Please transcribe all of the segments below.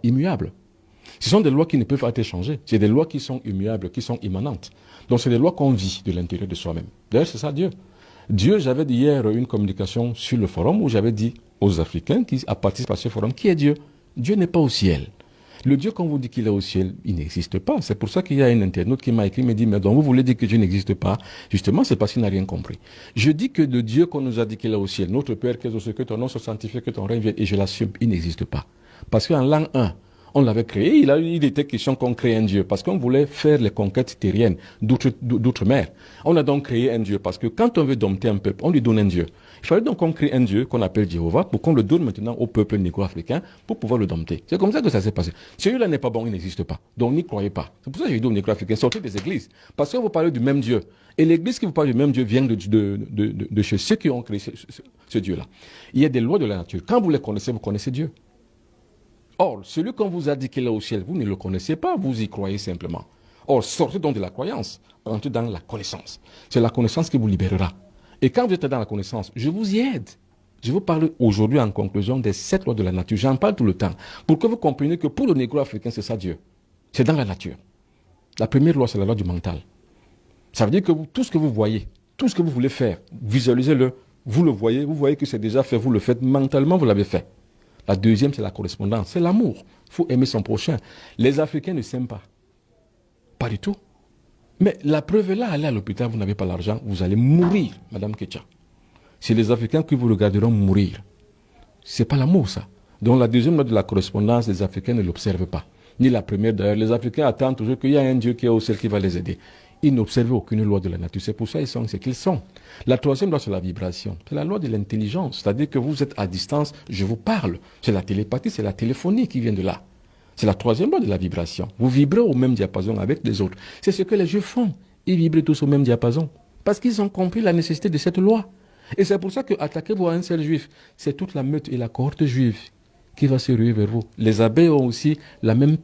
immuables. Ce sont des lois qui ne peuvent pas être changées. C'est des lois qui sont immuables, qui sont immanentes. Donc c'est des lois qu'on vit de l'intérieur de soi-même. D'ailleurs, c'est ça Dieu. Dieu, j'avais dit hier une communication sur le forum où j'avais dit aux Africains qui participent à ce forum, qui est Dieu? Dieu n'est pas au ciel. Le Dieu qu'on vous dit qu'il est au ciel, il n'existe pas. C'est pour ça qu'il y a un internaute qui m'a écrit, me dit, mais donc vous voulez dire que Dieu n'existe pas? Justement, c'est parce qu'il n'a rien compris. Je dis que le Dieu qu'on nous a dit qu'il est au ciel, notre Père, que ton nom soit sanctifié, que ton règne vienne, et je l'assume, il n'existe pas. Parce qu'en l'an 1, on l'avait créé, il était question qu'on crée un Dieu, parce qu'on voulait faire les conquêtes terriennes d'outre-mer. On a donc créé un Dieu, parce que quand on veut dompter un peuple, on lui donne un Dieu. Il fallait donc qu'on crée un Dieu qu'on appelle Jéhovah, pour qu'on le donne maintenant au peuple négro-africain, pour pouvoir le dompter. C'est comme ça que ça s'est passé. Celui-là n'est pas bon, il n'existe pas. Donc n'y croyez pas. C'est pour ça que j'ai dit aux négro-africains, sortez des églises. Parce que vous parlez du même Dieu. Et l'église qui vous parle du même Dieu vient de chez ceux qui ont créé ce Dieu-là. Il y a des lois de la nature. Quand vous les connaissez, vous connaissez Dieu. Or, celui qu'on vous a dit qu'il est au ciel, vous ne le connaissez pas, vous y croyez simplement. Or, sortez donc de la croyance, entrez dans la connaissance. C'est la connaissance qui vous libérera. Et quand vous êtes dans la connaissance, je vous y aide. Je vous parle aujourd'hui en conclusion des 7 lois de la nature. J'en parle tout le temps. Pour que vous compreniez que pour le négro-africain, c'est ça Dieu. C'est dans la nature. La première loi, c'est la loi du mental. Ça veut dire que tout ce que vous voyez, tout ce que vous voulez faire, visualisez-le, vous le voyez, vous voyez que c'est déjà fait, vous le faites, mentalement vous l'avez fait. La deuxième, c'est la correspondance, c'est l'amour. Il faut aimer son prochain. Les Africains ne s'aiment pas. Pas du tout. Mais la preuve est là, allez à l'hôpital, vous n'avez pas l'argent, vous allez mourir, Madame Ketcha. C'est les Africains qui vous regarderont mourir. C'est pas l'amour, ça. Donc la deuxième loi de la correspondance, les Africains ne l'observent pas. Ni la première d'ailleurs. Les Africains attendent toujours qu'il y a un Dieu qui est au ciel qui va les aider. Ils n'observent aucune loi de la nature. C'est pour ça qu'ils sont ce qu'ils sont. La troisième loi, c'est la vibration. C'est la loi de l'intelligence. C'est-à-dire que vous êtes à distance, je vous parle. C'est la télépathie, c'est la téléphonie qui vient de là. C'est la troisième loi de la vibration. Vous vibrez au même diapason avec les autres. C'est ce que les Juifs font. Ils vibrent tous au même diapason. Parce qu'ils ont compris la nécessité de cette loi. Et c'est pour ça que attaquez-vous à un seul Juif. C'est toute la meute et la cohorte juive qui va se ruer vers vous. Les abbés ont aussi la même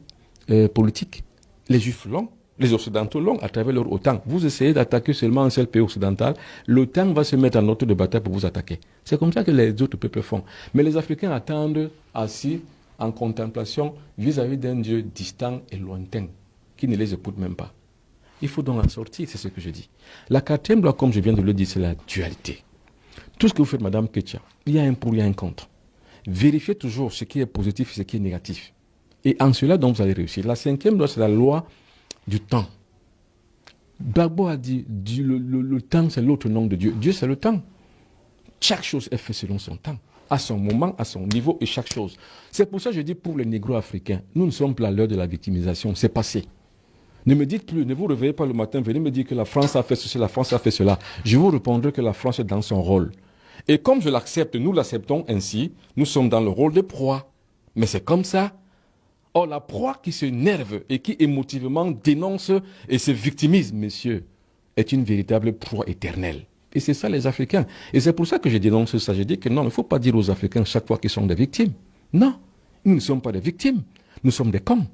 politique. Les Juifs l'ont. Les Occidentaux l'ont à travers leur OTAN. Vous essayez d'attaquer seulement un seul pays occidental, l'OTAN va se mettre en ordre de bataille pour vous attaquer. C'est comme ça que les autres peuples font. Mais les Africains attendent assis en contemplation vis-à-vis d'un Dieu distant et lointain, qui ne les écoute même pas. Il faut donc en sortir, c'est ce que je dis. La quatrième loi, comme je viens de le dire, c'est la dualité. Tout ce que vous faites, Madame Ketcha, il y a un pour, il y a un contre. Vérifiez toujours ce qui est positif et ce qui est négatif. Et en cela, donc, vous allez réussir. La cinquième loi, c'est la loi du temps. Gbagbo a dit, le temps c'est l'autre nom de Dieu. Dieu c'est le temps. Chaque chose est faite selon son temps, à son moment, à son niveau et chaque chose. C'est pour ça que je dis pour les négro-africains, nous ne sommes plus à l'heure de la victimisation, c'est passé. Ne me dites plus, ne vous réveillez pas le matin, venez me dire que la France a fait ceci, la France a fait cela. Je vous répondrai que la France est dans son rôle. Et comme je l'accepte, nous l'acceptons ainsi, nous sommes dans le rôle de proie. Mais c'est comme ça. Or, la proie qui se nerve et qui émotivement dénonce et se victimise, messieurs, est une véritable proie éternelle. Et c'est ça les Africains. Et c'est pour ça que je dénonce ça. Je dis que non, il ne faut pas dire aux Africains chaque fois qu'ils sont des victimes. Non, nous ne sommes pas des victimes. Nous sommes des cons.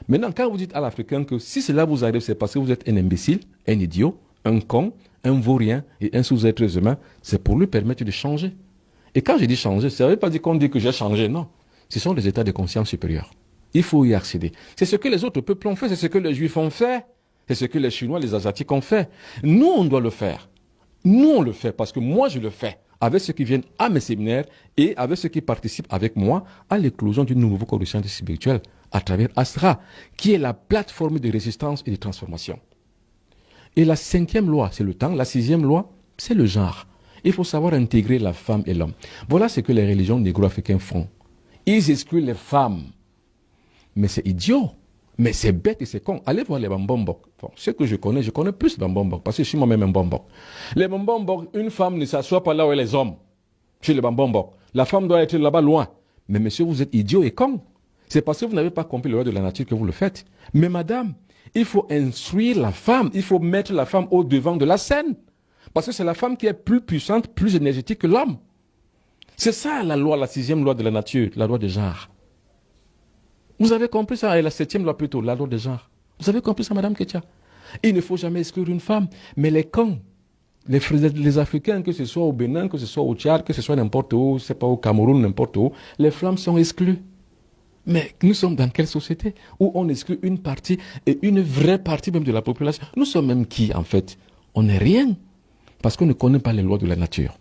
Maintenant, quand vous dites à l'Africain que si cela vous arrive, c'est parce que vous êtes un imbécile, un idiot, un con, un vaurien et un sous-être humain, c'est pour lui permettre de changer. Et quand je dis changer, ça ne veut pas dire qu'on dit que j'ai changé, non. Ce sont des états de conscience supérieurs. Il faut y accéder. C'est ce que les autres peuples ont fait, c'est ce que les Juifs ont fait, c'est ce que les Chinois, les Asiatiques ont fait. Nous, on doit le faire. Nous, on le fait parce que moi, je le fais avec ceux qui viennent à mes séminaires et avec ceux qui participent avec moi à l'éclosion d'une nouvelle conscience spirituelle à travers Astra, qui est la plateforme de résistance et de transformation. Et la cinquième loi, c'est le temps. La sixième loi, c'est le genre. Il faut savoir intégrer la femme et l'homme. Voilà ce que les religions négro-africaines font. Ils excluent les femmes. Mais c'est idiot, mais c'est bête et c'est con. Allez voir les Bambombok. Bon, ce que je connais plus Bambombok, parce que je suis moi-même un Bambok. Les Bambombok, une femme ne s'assoit pas là où est les hommes. Chez les Bambombok. La femme doit être là-bas loin. Mais monsieur, vous êtes idiot et con. C'est parce que vous n'avez pas compris le loi de la nature que vous le faites. Mais madame, il faut instruire la femme. Il faut mettre la femme au devant de la scène. Parce que c'est la femme qui est plus puissante, plus énergétique que l'homme. C'est ça la loi, la sixième loi de la nature, la loi de genre. Vous avez compris ça, et la septième loi plutôt, la loi de genre. Vous avez compris ça, Madame Ketcha? Il ne faut jamais exclure une femme, mais les cons, les Africains, que ce soit au Bénin, que ce soit au Tchad, que ce soit n'importe où, c'est pas au Cameroun, n'importe où, les femmes sont exclues. Mais nous sommes dans quelle société où on exclut une partie et une vraie partie même de la population? Nous sommes même qui, en fait? On n'est rien. Parce qu'on ne connaît pas les lois de la nature.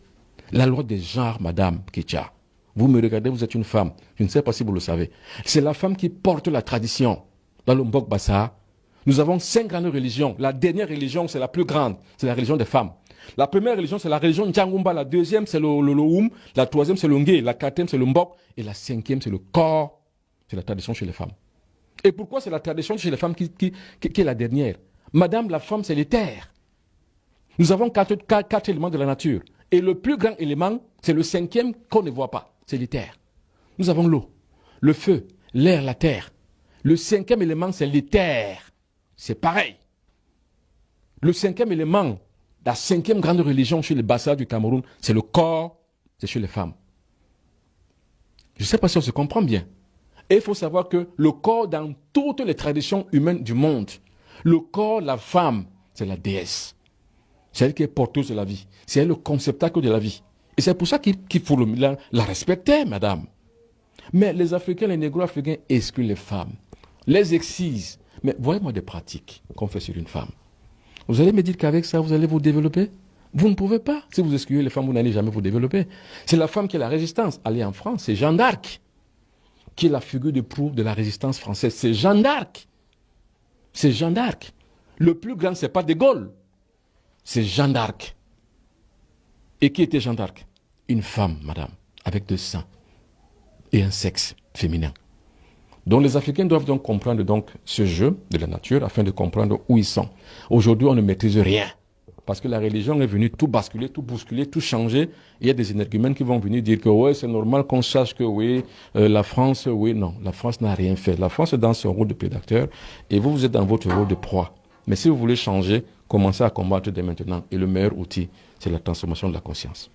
La loi des genres, Madame Ketia. Vous me regardez, vous êtes une femme. Je ne sais pas si vous le savez. C'est la femme qui porte la tradition. Dans le Mbok Bassa, nous avons 5 grandes religions. La dernière religion, c'est la plus grande. C'est la religion des femmes. La première religion, c'est la religion Ndjangumba. La deuxième, c'est le Loum. La troisième, c'est le Ngé. La quatrième, c'est le Mbok. Et la cinquième, c'est le corps. C'est la tradition chez les femmes. Et pourquoi c'est la tradition chez les femmes qui est la dernière? Madame, la femme, c'est l'éther. Nous avons 4 éléments de la nature. Et le plus grand élément, c'est le 5e qu'on ne voit pas. C'est l'éther. Nous avons l'eau, le feu, l'air, la terre. Le 5e élément, c'est l'éther. C'est pareil. Le 5e élément, la 5e grande religion chez les Bassa du Cameroun, c'est le corps, c'est chez les femmes. Je ne sais pas si on se comprend bien. Et il faut savoir que le corps, dans toutes les traditions humaines du monde, le corps, la femme, c'est la déesse. C'est elle qui est porteuse de la vie. C'est elle le conceptacle de la vie. Et c'est pour ça qu'il faut la respecter, madame. Mais les Africains, les négro-africains excluent les femmes, les excisent. Mais voyez-moi des pratiques qu'on fait sur une femme. Vous allez me dire qu'avec ça, vous allez vous développer? Vous ne pouvez pas. Si vous excluez les femmes, vous n'allez jamais vous développer. C'est la femme qui est la résistance. Allez en France, c'est Jeanne d'Arc qui est la figure de proue de la résistance française. C'est Jeanne d'Arc. C'est Jeanne d'Arc. Le plus grand, ce n'est pas De Gaulle. C'est Jeanne d'Arc. Et qui était Jeanne d'Arc? Une femme, madame, avec 2 seins et un sexe féminin. Donc les Africains doivent donc comprendre donc ce jeu de la nature afin de comprendre où ils sont. Aujourd'hui, on ne maîtrise rien. Parce que la religion est venue tout basculer, tout bousculer, tout changer. Il y a des énergumènes qui vont venir dire que ouais, c'est normal qu'on sache que oui, la France, oui, non. La France n'a rien fait. La France est dans son rôle de prédateur et vous, vous êtes dans votre rôle de proie. Mais si vous voulez changer, commencez à combattre dès maintenant. Et le meilleur outil, c'est la transformation de la conscience.